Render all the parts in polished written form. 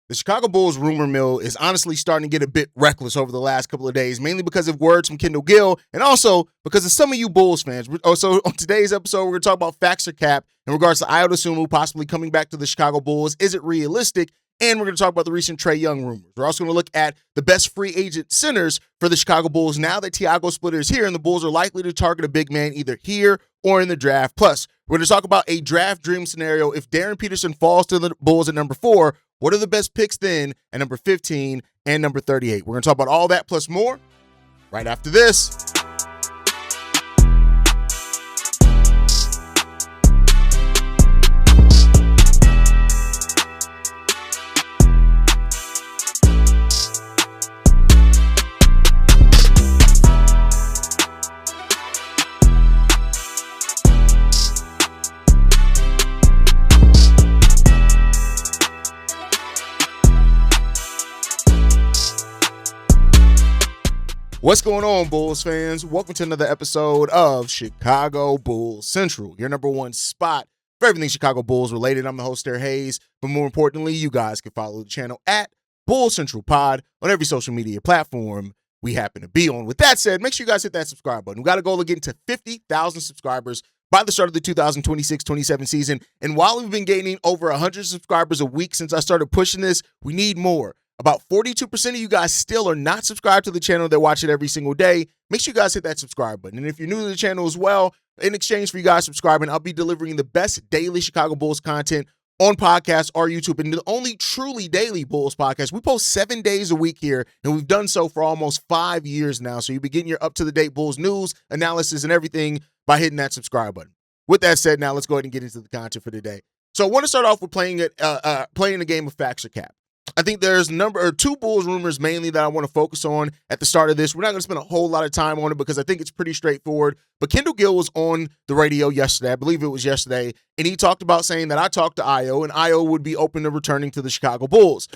The Chicago Bulls rumor mill is honestly starting to get a bit reckless over the last couple of days, mainly because of words from Kendall Gill and also because of some of you Bulls fans. So on today's episode, we're going to talk about facts or cap in regards to Ayo Dosunmu possibly coming back to the Chicago Bulls. Is it realistic? And we're going to talk about the recent Trae Young rumors. We're also going to look at the best free agent centers for the Chicago Bulls now that Tiago Splitter is here, and the Bulls are likely to target a big man either here or in the draft. Plus, we're going to talk about a draft dream scenario. If Darryn Peterson falls to the Bulls at number 4, what are the best picks then at number 15 and number 38? We're going to talk about all that plus more right after this. What's going on, Bulls fans? Welcome to another episode of Chicago Bulls Central, your number one spot for everything Chicago Bulls related. I'm the host, Haize, but more importantly, you guys can follow the channel at Bulls Central Pod on every social media platform we happen to be on. With that said, make sure you guys hit that subscribe button. We got a goal of getting to 50,000 subscribers by the start of the 2026-27 season, and while we've been gaining over 100 subscribers a week since I started pushing this, we need more. About 42% of you guys still are not subscribed to the channel. They watch it every single day. Make sure you guys hit that subscribe button. And if you're new to the channel as well, in exchange for you guys subscribing, I'll be delivering the best daily Chicago Bulls content on podcasts or YouTube, and the only truly daily Bulls podcast. We post 7 days a week here, and we've done so for almost 5 years now. So you'll be getting your up-to-the-date Bulls news, analysis, and everything by hitting that subscribe button. With that said, now let's go ahead and get into the content for today. So I want to start off with playing a game of facts or cap. I think there's two Bulls rumors mainly that I want to focus on at the start of this. We're not going to spend a whole lot of time on it because I think it's pretty straightforward. But Kendall Gill was on the radio yesterday, I believe it was yesterday, and he talked about saying that I talked to Ayo, and Ayo would be open to returning to the Chicago Bulls.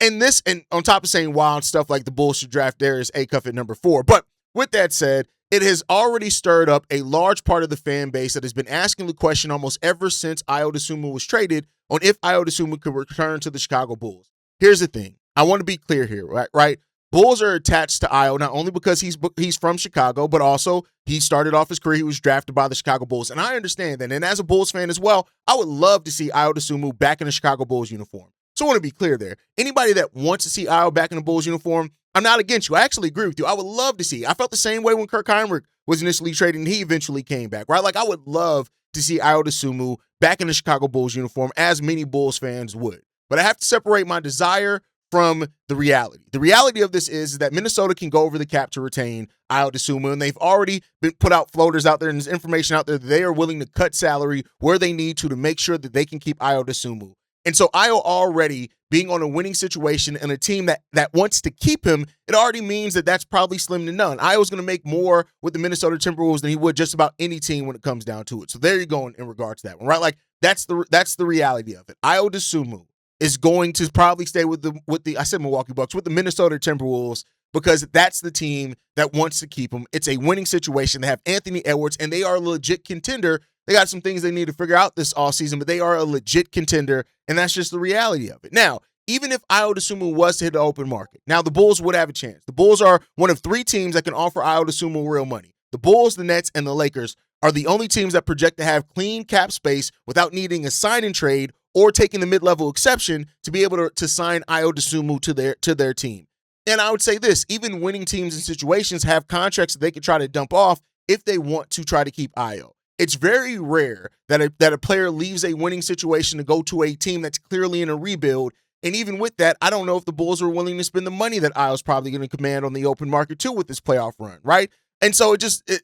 And on top of saying wild stuff like the Bulls should draft Darius Acuff at number 4. But with that said, it has already stirred up a large part of the fan base that has been asking the question almost ever since Ayo Dosunmu was traded on if Ayo Dosunmu could return to the Chicago Bulls. Here's the thing. I want to be clear here, right? Bulls are attached to Ayo not only because he's from Chicago, but also he started off his career, he was drafted by the Chicago Bulls. And I understand that. And as a Bulls fan as well, I would love to see Ayo Dosunmu back in the Chicago Bulls uniform. So I want to be clear there. Anybody that wants to see Ayo back in the Bulls uniform, I'm not against you. I actually agree with you. I would love to see. I felt the same way when Kirk Hinrich was initially traded and he eventually came back, right? Like I would love to see Ayo Dosunmu back in the Chicago Bulls uniform, as many Bulls fans would. But I have to separate my desire from the reality. The reality of this is that Minnesota can go over the cap to retain Ayo Dosunmu, and they've already been put out floaters out there, and there's information out there that they are willing to cut salary where they need to make sure that they can keep Ayo Dosunmu. And so Ayo already being on a winning situation and a team that wants to keep him, it already means that that's probably slim to none. Ayo's going to make more with the Minnesota Timberwolves than he would just about any team when it comes down to it. So there you go in regards to that one, right? Like that's the reality of it. Ayo Dosunmu is going to probably stay with the I said Milwaukee Bucks, with the Minnesota Timberwolves, because that's the team that wants to keep him. It's a winning situation. They have Anthony Edwards, and they are a legit contender. They got some things they need to figure out this offseason, but they are a legit contender, and that's just the reality of it. Now, even if Ayo Dosunmu was to hit the open market, now the Bulls would have a chance. The Bulls are one of 3 teams that can offer Ayo Dosunmu real money. The Bulls, the Nets, and the Lakers are the only teams that project to have clean cap space without needing a sign and trade or taking the mid-level exception to be able to sign Ayo Dosunmu to their team. And I would say this, even winning teams and situations have contracts that they can try to dump off if they want to try to keep Ayo. It's very rare that a player leaves a winning situation to go to a team that's clearly in a rebuild. And even with that, I don't know if the Bulls are willing to spend the money that Ayo's probably going to command on the open market too with this playoff run, right? And so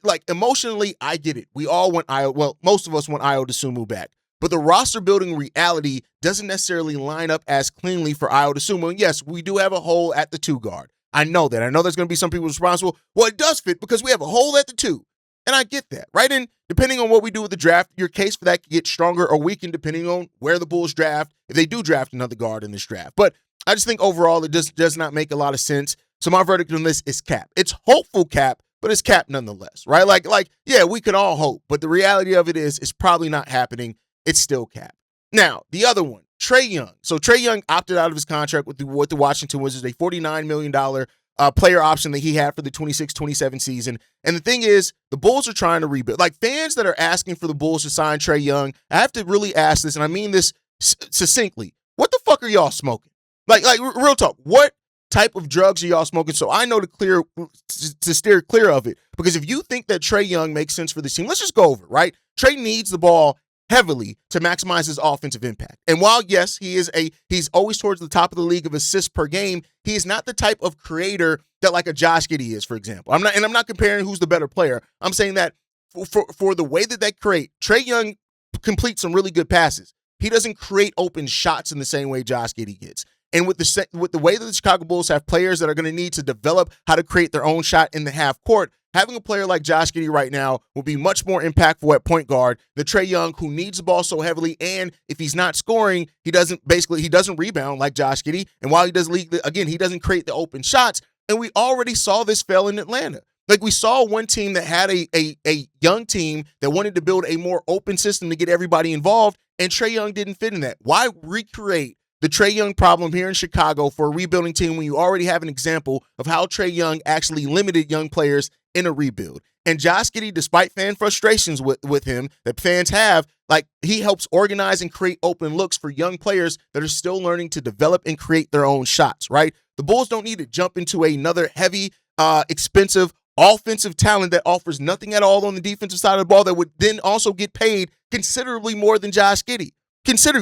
like emotionally, I get it. We all want Ayo. Well, most of us want Ayo Dosunmu back. But the roster building reality doesn't necessarily line up as cleanly for Ayo Dosunmu. And yes, we do have a hole at the 2 guard. I know that. I know there's going to be some people responsible. Well, it does fit because we have a hole at the 2. And I get that, right? And depending on what we do with the draft, your case for that can get stronger or weakened depending on where the Bulls draft, if they do draft another guard in this draft. But I just think overall it just does not make a lot of sense. So my verdict on this is cap. It's hopeful cap, but it's cap nonetheless, right? Like, yeah, we could all hope, but the reality of it is it's probably not happening. It's still cap. Now, the other one, Trae Young. So Trae Young opted out of his contract with the Washington Wizards, a $49 million player option that he had for the 26-27 season. And the thing is, the Bulls are trying to rebuild. Like, fans that are asking for the Bulls to sign Trae Young, I have to really ask this, and I mean this succinctly. What the fuck are y'all smoking? Like real talk. What type of drugs are y'all smoking? So I know to steer clear of it. Because if you think that Trae Young makes sense for this team, let's just go over it, right? Trae needs the ball heavily to maximize his offensive impact. And while, yes, he's always towards the top of the league of assists per game, he is not the type of creator that like a Josh Giddey is, for example. I'm not comparing who's the better player. I'm saying that for the way that they create, Trae Young completes some really good passes. He doesn't create open shots in the same way Josh Giddey gets. And with the way that the Chicago Bulls have players that are going to need to develop how to create their own shot in the half court, having a player like Josh Giddey right now will be much more impactful at point guard than Trae Young, who needs the ball so heavily. And if he's not scoring, he doesn't rebound like Josh Giddey. And while he does he doesn't create the open shots. And we already saw this fail in Atlanta. Like, we saw one team that had a young team that wanted to build a more open system to get everybody involved, and Trae Young didn't fit in that. Why recreate the Trae Young problem here in Chicago for a rebuilding team when you already have an example of how Trae Young actually limited young players in a rebuild? And Josh Giddey, despite fan frustrations with him that fans have, like, he helps organize and create open looks for young players that are still learning to develop and create their own shots, right? The Bulls don't need to jump into another heavy, expensive offensive talent that offers nothing at all on the defensive side of the ball that would then also get paid considerably more than Josh Giddey.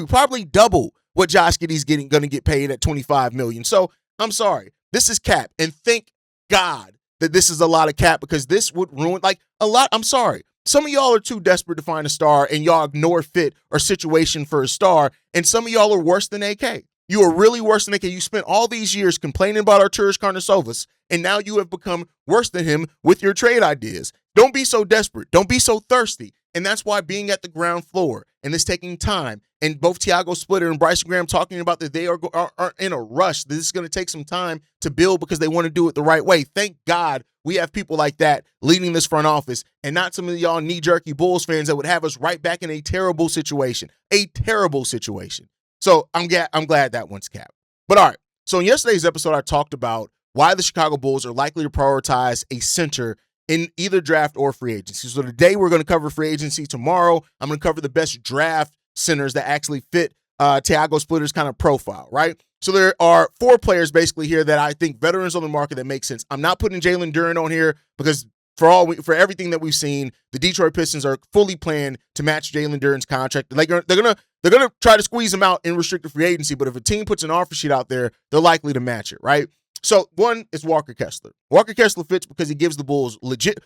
Probably double what Josh Giddey's going to get paid at $25 million. So I'm sorry. This is cap. And thank God that this is a lot of cap, because this would ruin a lot. I'm sorry. Some of y'all are too desperate to find a star, and y'all ignore fit or situation for a star. And some of y'all are worse than AK. You are really worse than AK. You spent all these years complaining about Arturas Karnisovas, and now you have become worse than him with your trade ideas. Don't be so desperate. Don't be so thirsty. And that's why being at the ground floor and this taking time, and both Tiago Splitter and Bryson Graham talking about that they are in a rush. This is going to take some time to build because they want to do it the right way. Thank God we have people like that leading this front office, and not some of y'all knee-jerky Bulls fans that would have us right back in a terrible situation. A terrible situation. So I'm glad that one's capped. But all right, so in yesterday's episode, I talked about why the Chicago Bulls are likely to prioritize a center in either draft or free agency. So today we're going to cover free agency. Tomorrow I'm going to cover the best draft centers that actually fit Tiago Splitter's kind of profile, right? So there are 4 players basically here that I think veterans on the market that make sense. I'm not putting Jalen Darryn on here because for everything that we've seen, the Detroit Pistons are fully planned to match Jalen Darryn's contract. They're gonna try to squeeze him out in restricted free agency, but if a team puts an offer sheet out there, they're likely to match it, right? So one is Walker Kessler. Walker Kessler fits because he gives the Bulls legit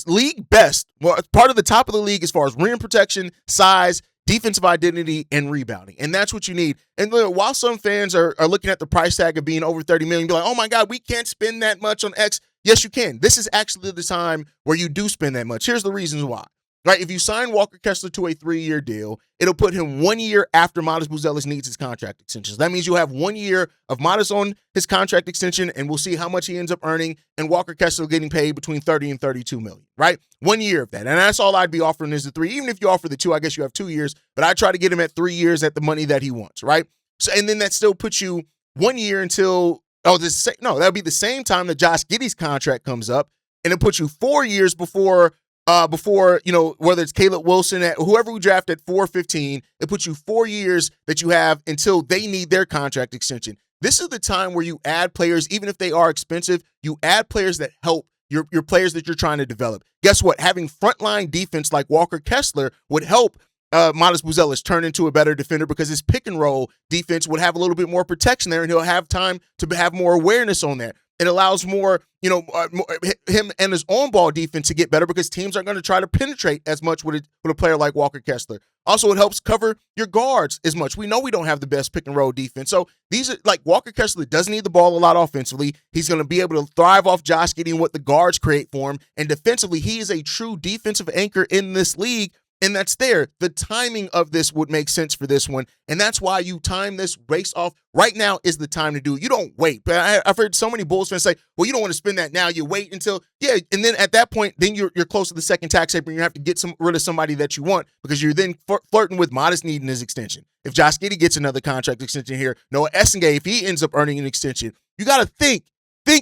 league best, part of the top of the league as far as rim protection, size, defensive identity, and rebounding. And that's what you need. And while some fans are looking at the price tag of being over $30 million, be like, oh my God, we can't spend that much on X. Yes, you can. This is actually the time where you do spend that much. Here's the reasons why. Right, if you sign Walker Kessler to a 3-year deal, it'll put him 1 year after Buzelis needs his contract extension. So that means you'll have 1 year of Modest on his contract extension, and we'll see how much he ends up earning, and Walker Kessler getting paid between $30 and $32 million, right? 1 year of that. And that's all I'd be offering is the 3. Even if you offer the 2, I guess you have 2 years, but I try to get him at 3 years at the money that he wants, right? So, and then that still puts you 1 year until, that'll be the same time that Josh Giddey's contract comes up, and it puts you 4 years before, whether it's Caleb Wilson, whoever we draft at 4-15, it puts you 4 years that you have until they need their contract extension. This is the time where you add players, even if they are expensive, you add players that help your players that you're trying to develop. Guess what? Having frontline defense like Walker Kessler would help Modest Buzelis turn into a better defender because his pick and roll defense would have a little bit more protection there, and he'll have time to have more awareness on there. It allows more, him and his on-ball defense to get better because teams aren't going to try to penetrate as much with a player like Walker Kessler. Also, it helps cover your guards as much. We know we don't have the best pick-and-roll defense. So these are like Walker Kessler doesn't need the ball a lot offensively. He's going to be able to thrive off Josh Giddey and what the guards create for him. And defensively, he is a true defensive anchor in this league. And that's there. The timing of this would make sense for this one. And that's why you time this based off right now is the time to do it. You don't wait. But I've heard so many Bulls fans say, well, you don't want to spend that now. You wait until, yeah. And then at that point, then you're close to the second tax paper and you have to get rid of somebody that you want because you're then flirting with modest needing his extension. If Josh Giddey gets another contract extension here, Noah Essengay, if he ends up earning an extension, you got to think,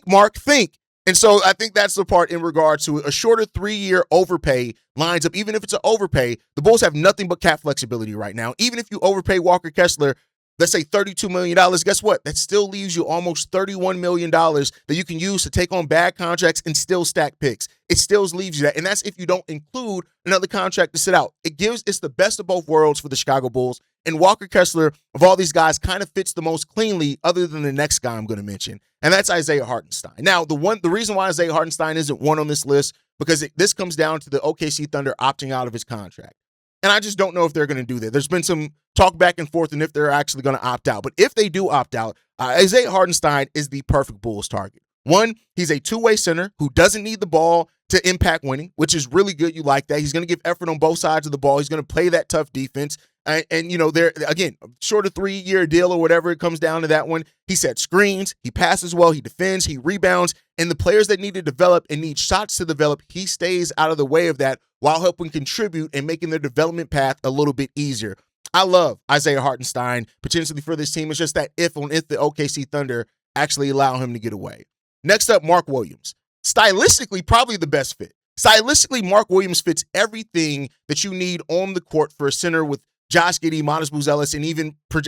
Mark, think. And so I think that's the part in regard to a shorter 3-year overpay lines up. Even if it's an overpay, the Bulls have nothing but cap flexibility right now. Even if you overpay Walker Kessler, let's say $32 million, guess what? That still leaves you almost $31 million that you can use to take on bad contracts and still stack picks. It still leaves you that. And that's if you don't include another contract to sit out. It's the best of both worlds for the Chicago Bulls. And Walker Kessler, of all these guys, kind of fits the most cleanly other than the next guy I'm going to mention. And that's Isaiah Hartenstein. Now, the reason why Isaiah Hartenstein isn't one on this list, because this comes down to the OKC Thunder opting out of his contract. And I just don't know if they're going to do that. There's been some talk back and forth and if they're actually going to opt out. But if they do opt out, Isaiah Hartenstein is the perfect Bulls target. One, he's a two-way center who doesn't need the ball to impact winning, which is really good. You like that. He's going to give effort on both sides of the ball. He's going to play that tough defense. And you know, there again, short of 3-year deal or whatever it comes down to that one. He sets screens, he passes well, he defends, he rebounds, and the players that need to develop and need shots to develop, he stays out of the way of that while helping contribute and making their development path a little bit easier. I love Isaiah Hartenstein potentially for this team. It's just that if the OKC Thunder actually allow him to get away. Next up, Mark Williams. Stylistically, probably the best fit. Stylistically, Mark Williams fits everything that you need on the court for a center with Josh Giddey, Buzelis, and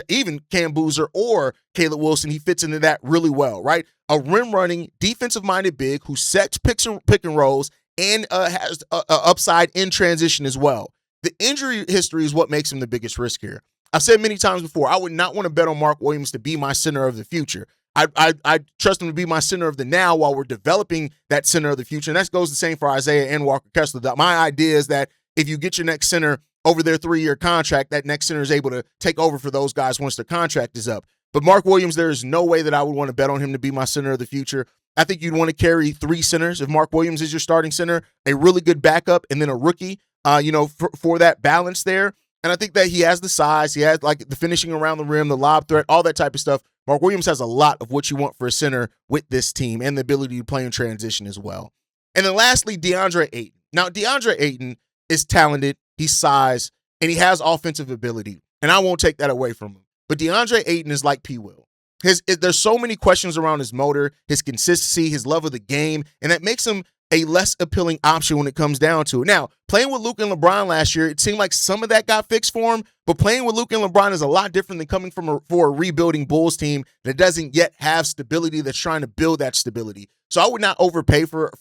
even Cam Boozer or Caleb Wilson. He fits into that really well, right? A rim-running, defensive-minded big who sets pick and rolls and has a upside in transition as well. The injury history is what makes him the biggest risk here. I've said many times before, I would not want to bet on Mark Williams to be my center of the future. I trust him to be my center of the now while we're developing that center of the future. And that goes the same for Isaiah and Walker Kessler. My idea is that if you get your next center over their 3-year contract, that next center is able to take over for those guys once their contract is up. But Mark Williams, there is no way that I would want to bet on him to be my center of the future. I think you'd want to carry 3 centers if Mark Williams is your starting center, a really good backup, and then a rookie, for that balance there. And I think that he has the size, he has like the finishing around the rim, the lob threat, all that type of stuff. Mark Williams has a lot of what you want for a center with this team and the ability to play in transition as well. And then lastly, DeAndre Ayton. Now, DeAndre Ayton is talented, he's size, and he has offensive ability. And I won't take that away from him. But DeAndre Ayton is like P. Will. There's so many questions around his motor, his consistency, his love of the game, and that makes him a less appealing option when it comes down to it. Now, playing with Luke and LeBron last year, it seemed like some of that got fixed for him, but playing with Luke and LeBron is a lot different than coming for a rebuilding Bulls team that doesn't yet have stability, that's trying to build that stability. So I would not overpay for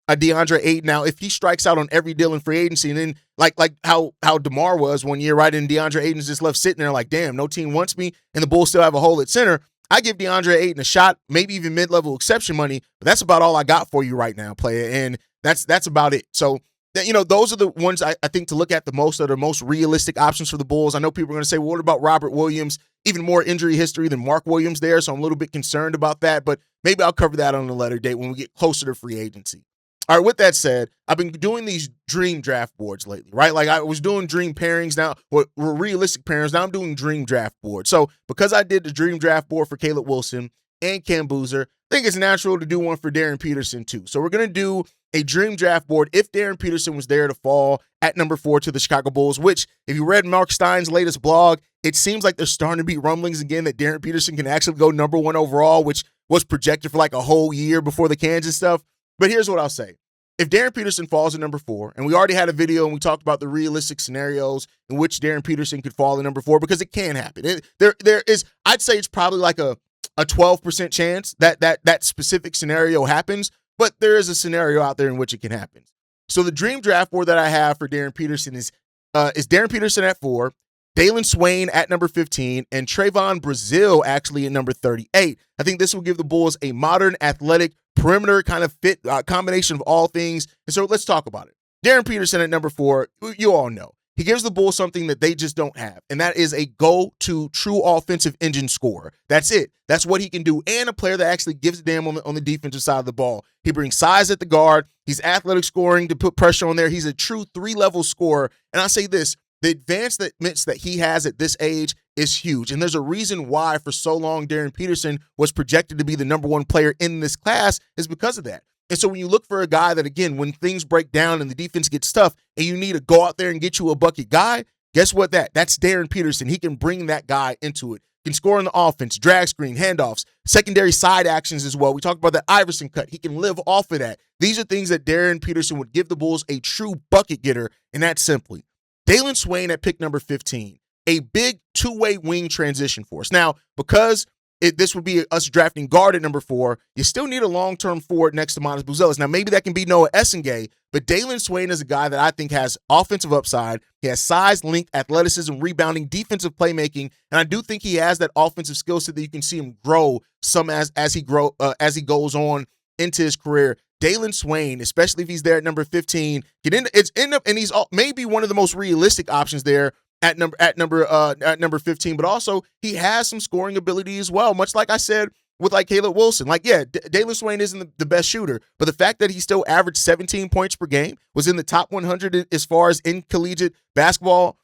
a DeAndre Ayton. Now, if he strikes out on every deal in free agency, and then like how DeMar was one year, right, and DeAndre Ayton's just left sitting there like, damn, no team wants me, and the Bulls still have a hole at center, I give DeAndre Ayton a shot, maybe even mid-level exception money, but that's about all I got for you right now, player, and that's about it. So, those are the ones I think to look at the most, are the most realistic options for the Bulls. I know people are going to say, well, what about Robert Williams? Even more injury history than Mark Williams there, so I'm a little bit concerned about that, but maybe I'll cover that on a later date when we get closer to free agency. All right, with that said, I've been doing these dream draft boards lately, right? Like I was doing dream pairings now, or realistic pairings. Now I'm doing dream draft boards. So because I did the dream draft board for Caleb Wilson and Cam Boozer, I think it's natural to do one for Darryn Peterson too. So we're going to do a dream draft board if Darryn Peterson was there to fall at number 4 to the Chicago Bulls, which if you read Mark Stein's latest blog, it seems like there's starting to be rumblings again that Darryn Peterson can actually go number 1 overall, which was projected for like a whole year before the Kansas stuff. But here's what I'll say. If Darryn Peterson falls at number 4, and we already had a video and we talked about the realistic scenarios in which Darryn Peterson could fall at number 4, because it can happen. There is, I'd say it's probably like a 12% chance that specific scenario happens, but there is a scenario out there in which it can happen. So the dream draft board that I have for Darryn Peterson is Darryn Peterson at 4, Dalen Swain at number 15, and Trayvon Brazile actually at number 38. I think this will give the Bulls a modern, athletic, perimeter kind of fit combination of all things. And so let's talk about it. Darryn Peterson at number 4, you all know. He gives the Bulls something that they just don't have, and that is a go-to true offensive engine scorer. That's it. That's what he can do, and a player that actually gives a damn on the defensive side of the ball. He brings size at the guard. He's athletic scoring to put pressure on there. He's a true three-level scorer, and I say this, the advancements that he has at this age is huge, and there's a reason why for so long Darryn Peterson was projected to be the number one player in this class is because of that. And so when you look for a guy that, again, when things break down and the defense gets tough and you need to go out there and get you a bucket guy, guess what that's Darryn Peterson. He can bring that guy into it. He can score in the offense, drag screen, handoffs, secondary side actions as well. We talked about that Iverson cut. He can live off of that. These are things that Darryn Peterson would give the Bulls a true bucket getter, and that's simply Dalen Swain at pick number 15, a big two-way wing transition force. Now, because this would be us drafting guard at number 4, you still need a long-term forward next to Buzelis. Now, maybe that can be Noah Essengay, but Dalen Swain is a guy that I think has offensive upside. He has size, length, athleticism, rebounding, defensive playmaking, and I do think he has that offensive skill set that you can see him grow some as he goes on into his career. Dalen Swain, especially if he's there at number 15, and he's maybe one of the most realistic options there at number 15, but also he has some scoring ability as well, much like I said with like Caleb Wilson. Like, yeah, Dalen Swain isn't the best shooter, but the fact that he still averaged 17 points per game, was in the top 100 as far as in collegiate basketball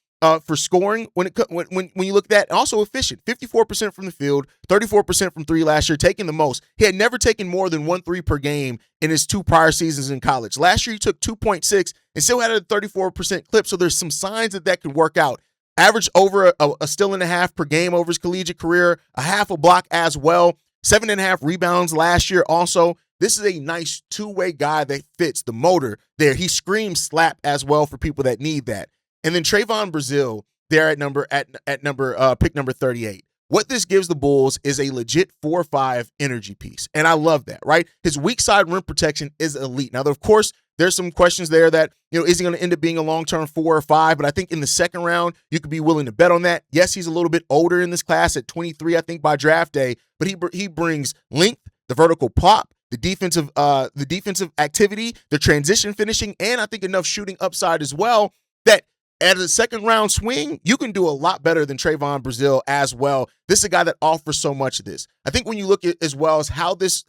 for scoring when you look at that, also efficient, 54% from the field, 34% from three last year, taking the most. He had never taken more than 1 3 per game in his 2 prior seasons in college. Last year he took 2.6 and still had a 34% clip, so there's some signs that could work out. Averaged over a steal and a half per game over his collegiate career, a half a block as well, 7.5 rebounds last year also. This is a nice two-way guy that fits the motor there. He screams slap as well for people that need that. And then Trayvon Brazile there at pick number 38. What this gives the Bulls is a legit 4-5 energy piece. And I love that, right? His weak side rim protection is elite. Now, of course, there's some questions there that, is he going to end up being a long-term 4 or 5? But I think in the second round, you could be willing to bet on that. Yes, he's a little bit older in this class at 23, I think, by draft day. But he brings length, the vertical pop, the defensive activity, the transition finishing, and I think enough shooting upside as well that at a second round swing, you can do a lot better than Trayvon Brazile as well. This is a guy that offers so much of this. I think when you look at as well as how this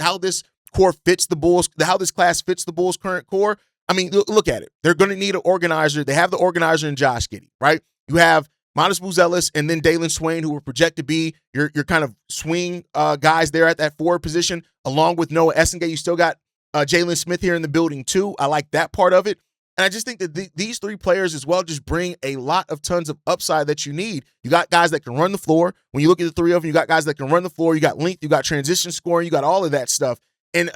core fits the Bulls, how this class fits the Bulls' current core, I mean, look at it. They're going to need an organizer. They have the organizer in Josh Giddey, right? You have Buzelis and then Dalen Swain, who were projected to be your kind of swing guys there at that forward position, along with Noah Essengay. You still got Jalen Smith here in the building too. I like that part of it. And I just think that these 3 players as well just bring a lot of tons of upside that you need. You got guys that can run the floor. When you look at the 3 of them, you got guys that can run the floor. You got length. You got transition scoring. You got all of that stuff. And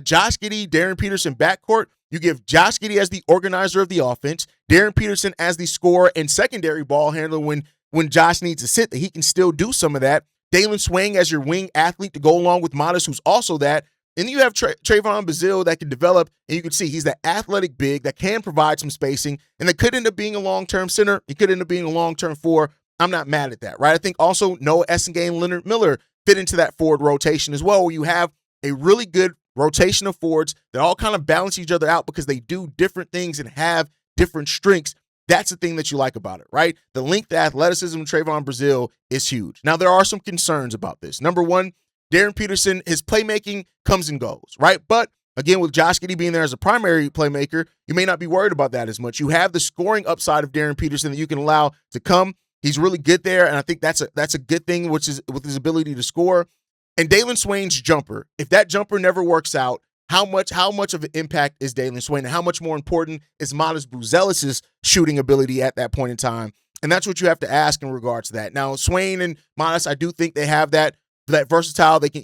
Josh Giddey, Darryn Peterson backcourt, you give Josh Giddey as the organizer of the offense, Darryn Peterson as the scorer and secondary ball handler when Josh needs to sit, that he can still do some of that. Dalen Swain as your wing athlete to go along with Modest, who's also that. And then you have Trayvon Brazile that can develop, and you can see he's that athletic big that can provide some spacing, and that could end up being a long-term center. He could end up being a long-term 4. I'm not mad at that, right? I think also Noah Essengay and Leonard Miller fit into that forward rotation as well, where you have a really good rotation of forwards that all kind of balance each other out because they do different things and have different strengths. That's the thing that you like about it, right? The length, the athleticism of Trayvon Brazile is huge. Now, there are some concerns about this. Number one, Darryn Peterson, his playmaking comes and goes, right? But again, with Josh Giddey being there as a primary playmaker, you may not be worried about that as much. You have the scoring upside of Darryn Peterson that you can allow to come. He's really good there, and I think that's a good thing, which is with his ability to score. And Dalen Swain's jumper, if that jumper never works out, how much of an impact is Dalen Swain, and how much more important is Buzelis' shooting ability at that point in time? And that's what you have to ask in regards to that. Now, Swain and Modest, I do think they have that versatile. They can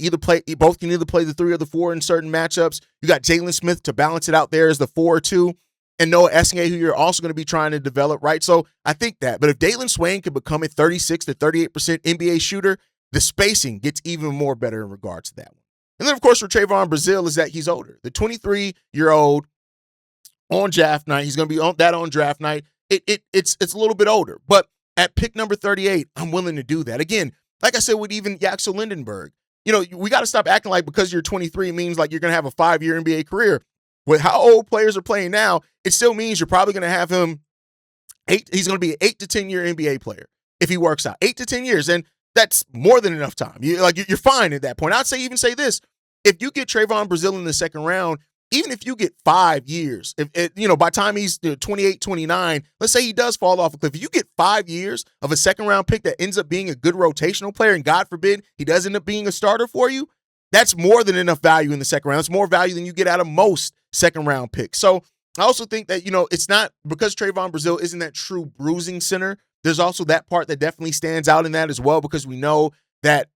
both can either play the 3 or the 4 in certain matchups. You got Jalen Smith to balance it out there as the 4 or 2, and Noah Essengay, who you're also going to be trying to develop, right? So I think that. But if Dalen Swain could become a 36 to 38% NBA shooter, the spacing gets even more better in regards to that one. And then, of course, for Trayvon Brazile is that he's older. The 23-year-old on draft night, he's going to be on draft night. It's a little bit older. But at pick number 38, I'm willing to do that. Again, like I said with even Yaxel Lindenberg, we got to stop acting like because you're 23 means like you're going to have a 5-year NBA career. With how old players are playing now, it still means you're probably going to have him He's going to be an 8 to 10 year NBA player if he works out. 8 to 10 years, and that's more than enough time. You're fine at that point. I'd say this: if you get Trayvon Brazile in the second round, even if you get 5 years, by the time he's 28, 29, let's say he does fall off a cliff. If you get 5 years of a second round pick that ends up being a good rotational player, and God forbid he does end up being a starter for you, that's more than enough value in the second round. It's more value than you get out of most second round picks. So I also think that, it's not because Trayvon Brazile isn't that true bruising center. There's also that part that definitely stands out in that as well, because we know that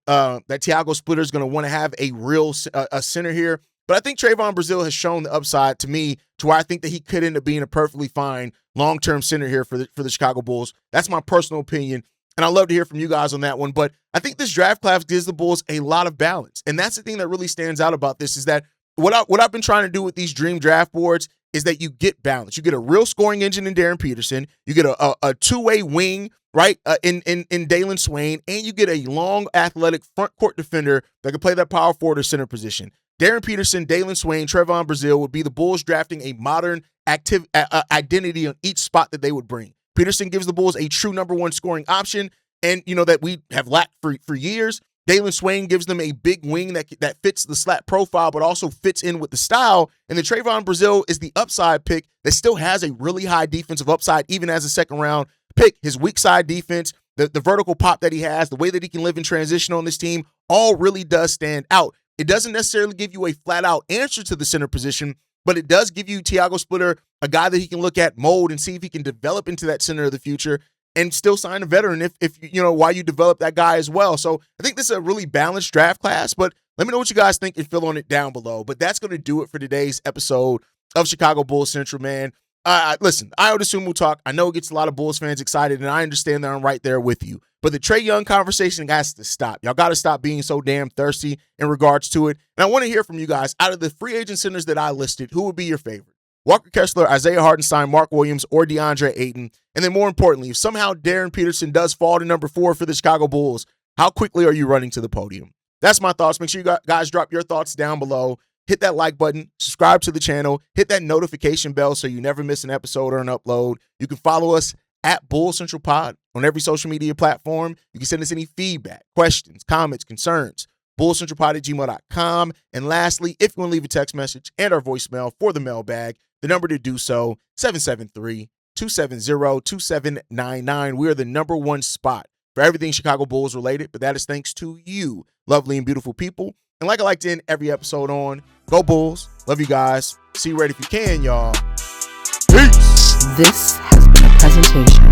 Tiago Splitter is going to want to have a real center here. But I think Trayvon Brazile has shown the upside to me to where I think that he could end up being a perfectly fine long-term center here for the Chicago Bulls. That's my personal opinion, and I'd love to hear from you guys on that one. But I think this draft class gives the Bulls a lot of balance, and that's the thing that really stands out about this is that what I've been trying to do with these dream draft boards is that you get balance. You get a real scoring engine in Darryn Peterson. You get a two-way wing, right, in Dalen Swain, and you get a long, athletic front court defender that can play that power forward or center position. Darryn Peterson, Dalen Swain, Trayvon Brazile would be the Bulls drafting a modern identity on each spot that they would bring. Peterson gives the Bulls a true number one scoring option, and that we have lacked for years. Dalen Swain gives them a big wing that fits the slat profile, but also fits in with the style. And then Trayvon Brazile is the upside pick that still has a really high defensive upside, even as a second round pick. His weak side defense, the vertical pop that he has, the way that he can live in transition on this team, all really does stand out. It doesn't necessarily give you a flat out answer to the center position, but it does give you Tiago Splitter, a guy that he can look at, mold, and see if he can develop into that center of the future and still sign a veteran if while you develop that guy as well. So I think this is a really balanced draft class, but let me know what you guys think and fill on it down below. But that's going to do it for today's episode of Chicago Bulls Central, man. Listen, I would assume we'll talk. I know it gets a lot of Bulls fans excited, and I understand that I'm right there with you. But the Trae Young conversation has to stop. Y'all got to stop being so damn thirsty in regards to it. And I want to hear from you guys. Out of the free agent centers that I listed, who would be your favorite? Walker Kessler, Isaiah Hartenstein, Mark Williams, or DeAndre Ayton? And then more importantly, if somehow Darryn Peterson does fall to number 4 for the Chicago Bulls, how quickly are you running to the podium? That's my thoughts. Make sure you guys drop your thoughts down below. Hit that like button, subscribe to the channel, hit that notification bell so you never miss an episode or an upload. You can follow us at Bulls Central Pod on every social media platform. You can send us any feedback, questions, comments, concerns, bullscentralpod@gmail.com. And lastly, if you want to leave a text message and our voicemail for the mailbag, the number to do so, 773-270-2799. We are the number one spot for everything Chicago Bulls related, but that is thanks to you, lovely and beautiful people. And like I like to end every episode on, go Bulls. Love you guys. See you right if you can, y'all. Peace. This has been a presentation